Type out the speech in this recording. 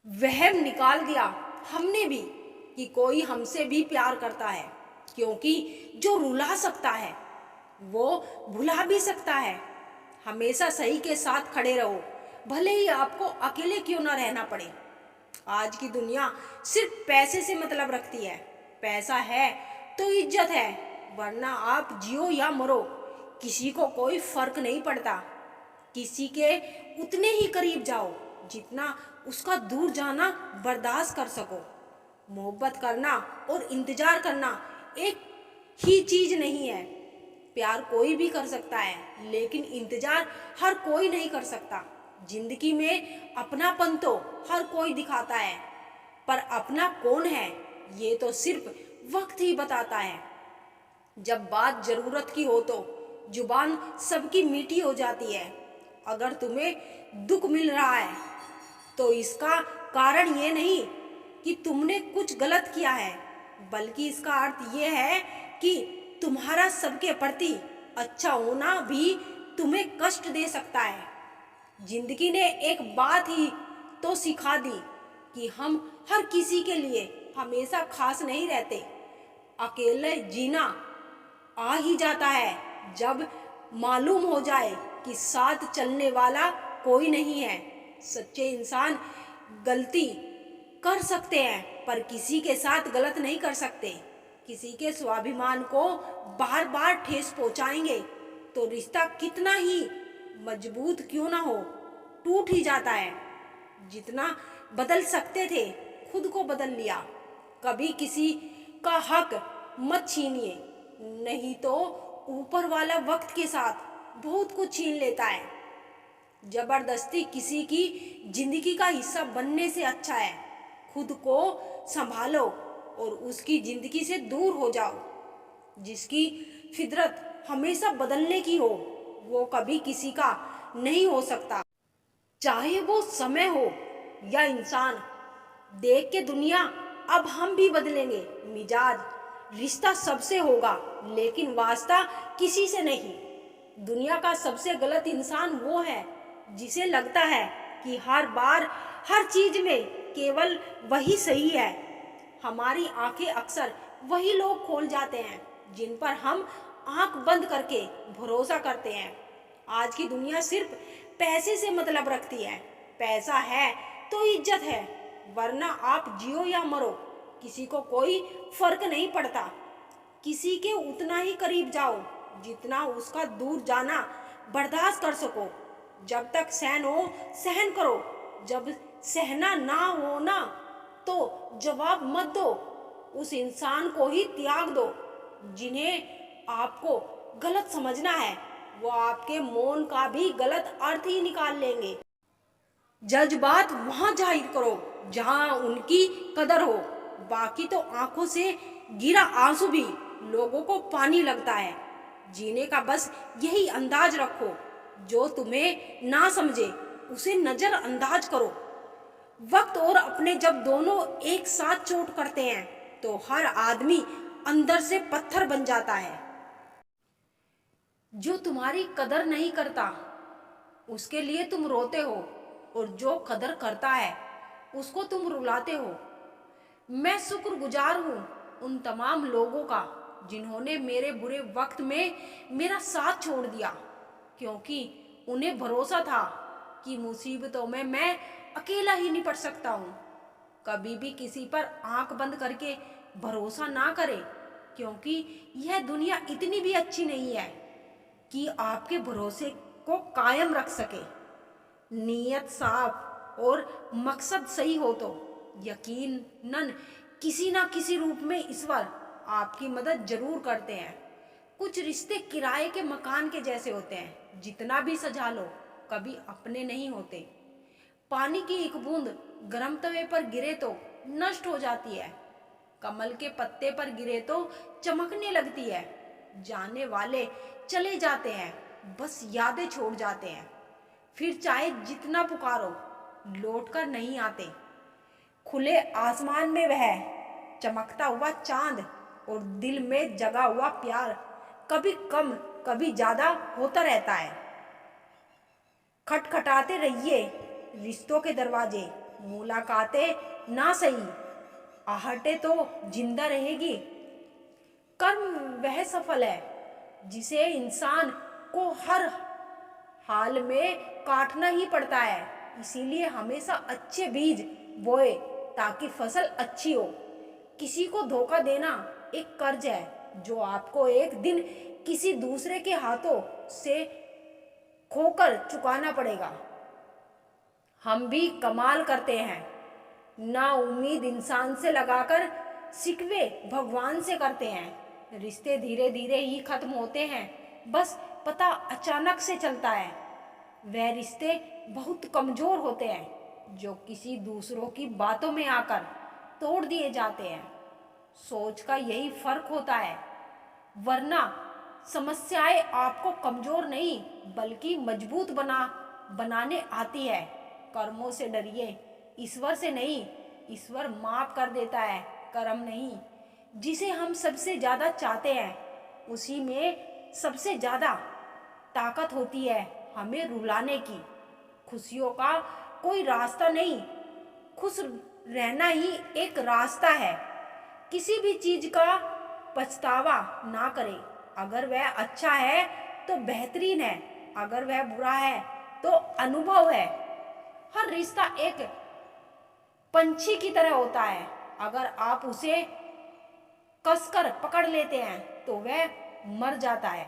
वहम निकाल दिया हमने भी कि कोई हमसे भी प्यार करता है, क्योंकि जो रुला सकता है वो भुला भी सकता है। हमेशा सही के साथ खड़े रहो, भले ही आपको अकेले क्यों ना रहना पड़े। आज की दुनिया सिर्फ पैसे से मतलब रखती है। पैसा है तो इज्जत है, वरना आप जियो या मरो, किसी को कोई फर्क नहीं पड़ता। किसी के उतने ही करीब जाओ जितना उसका दूर जाना बर्दाश्त कर सको। मोहब्बत करना और इंतजार करना एक ही चीज नहीं है। प्यार कोई भी कर सकता है, लेकिन इंतजार हर कोई नहीं कर सकता। जिंदगी में अपनापन तो हर कोई दिखाता है, पर अपना कौन है ये तो सिर्फ वक्त ही बताता है। जब बात जरूरत की हो तो जुबान सबकी मीठी हो जाती है। अगर तुम्हें दुख मिल रहा है तो इसका कारण ये नहीं कि तुमने कुछ गलत किया है, बल्कि इसका अर्थ ये है कि तुम्हारा सबके प्रति अच्छा होना भी तुम्हें कष्ट दे सकता है। जिंदगी ने एक बात ही तो सिखा दी कि हम हर किसी के लिए हमेशा खास नहीं रहते। अकेले जीना आ ही जाता है जब मालूम हो जाए कि साथ चलने वाला कोई नहीं है। सच्चे इंसान गलती कर सकते हैं, पर किसी के साथ गलत नहीं कर सकते। किसी के स्वाभिमान को बार बार ठेस पहुंचाएंगे तो रिश्ता कितना ही मजबूत क्यों ना हो, टूट ही जाता है। जितना बदल सकते थे खुद को बदल लिया। कभी किसी का हक मत छीनिए, नहीं तो ऊपर वाला वक्त के साथ बहुत कुछ छीन लेता है। जबरदस्ती किसी की जिंदगी का हिस्सा बनने से अच्छा है खुद को संभालो और उसकी जिंदगी से दूर हो जाओ। जिसकी फितरत हमेशा बदलने की हो वो कभी किसी का नहीं हो सकता, चाहे वो समय हो या इंसान। देख के दुनिया अब हम भी बदलेंगे मिजाज। रिश्ता सबसे होगा लेकिन वास्ता किसी से नहीं। दुनिया का सबसे गलत इंसान वो है जिसे लगता है कि हर बार हर चीज में केवल वही सही है। हमारी आंखें अक्सर वही लोग खोल जाते हैं जिन पर हम आंख बंद करके भरोसा करते हैं। आज की दुनिया सिर्फ पैसे से मतलब रखती है। पैसा है तो इज्जत है, वरना आप जियो या मरो, किसी को कोई फर्क नहीं पड़ता। किसी के उतना ही करीब जाओ जितना उसका दूर जाना बर्दाश्त कर सको। जब तक सहन हो सहन करो, जब सहना ना हो ना तो जवाब मत दो। उस इंसान को ही त्याग दो जिन्हें आपको गलत समझना है। वो आपके मौन का भी गलत अर्थ ही निकाल लेंगे। जज्बात वहां जाहिर करो जहां उनकी कदर हो, बाकी तो आंखों से गिरा आंसू भी लोगों को पानी लगता है। जीने का बस यही अंदाज रखो, जो तुम्हें ना समझे उसे नजरअंदाज करो। वक्त और अपने जब दोनों एक साथ चोट करते हैं तो हर आदमी अंदर से पत्थर बन जाता है। जो तुम्हारी कदर नहीं करता उसके लिए तुम रोते हो, और जो कदर करता है उसको तुम रुलाते हो। मैं शुक्रगुजार हूँ उन तमाम लोगों का जिन्होंने मेरे बुरे वक्त में मेरा साथ छोड़ दिया, क्योंकि उन्हें भरोसा था कि मुसीबतों में मैं अकेला ही निपट सकता हूँ। कभी भी किसी पर आंख बंद करके भरोसा ना करें, क्योंकि यह दुनिया इतनी भी अच्छी नहीं है कि आपके भरोसे को कायम रख सके। नीयत साफ और मकसद सही हो तो यकीनन किसी ना किसी रूप में ईश्वर आपकी मदद जरूर करते हैं। कुछ रिश्ते किराए के मकान के जैसे होते हैं, जितना भी सजा लो कभी अपने नहीं होते। पानी की एक बूंद गर्म तवे पर गिरे तो नष्ट हो जाती है, कमल के पत्ते पर गिरे तो चमकने लगती है। जाने वाले चले जाते हैं, बस यादें छोड़ जाते हैं। फिर चाहे जितना पुकारो लौट कर नहीं आते। खुले आसमान में वह चमकता हुआ चांद और दिल में जगा हुआ प्यार कभी कम कभी ज्यादा होता रहता है। खटखटाते रहिए रिश्तों के दरवाजे, मुलाकातें ना सही, आहटें तो जिंदा रहेगी। कर्म वह सफल है जिसे इंसान को हर हाल में काटना ही पड़ता है। इसीलिए हमेशा अच्छे बीज बोए ताकि फसल अच्छी हो। किसी को धोखा देना एक कर्ज है जो आपको एक दिन किसी दूसरे के हाथों से खोकर चुकाना पड़ेगा। हम भी कमाल करते हैं, ना उम्मीद इंसान से लगाकर शिकवे भगवान से करते हैं। रिश्ते धीरे धीरे ही खत्म होते हैं, बस पता अचानक से चलता है। वह रिश्ते बहुत कमजोर होते हैं जो किसी दूसरों की बातों में आकर तोड़ दिए जाते हैं। सोच का यही फर्क होता है, वरना समस्याएं आपको कमजोर नहीं बल्कि मजबूत बनाने आती है। कर्मों से डरिए, ईश्वर से नहीं। ईश्वर माफ कर देता है, कर्म नहीं। जिसे हम सबसे ज्यादा चाहते हैं उसी में सबसे ज्यादा ताकत होती है हमें रुलाने की। खुशियों का कोई रास्ता नहीं, खुश रहना ही एक रास्ता है। किसी भी चीज का पछतावा ना करें। अगर वह अच्छा है तो बेहतरीन है, अगर वह बुरा है तो अनुभव है। हर रिश्ता एक पंछी की तरह होता है, अगर आप उसे कसकर पकड़ लेते हैं तो वह मर जाता है।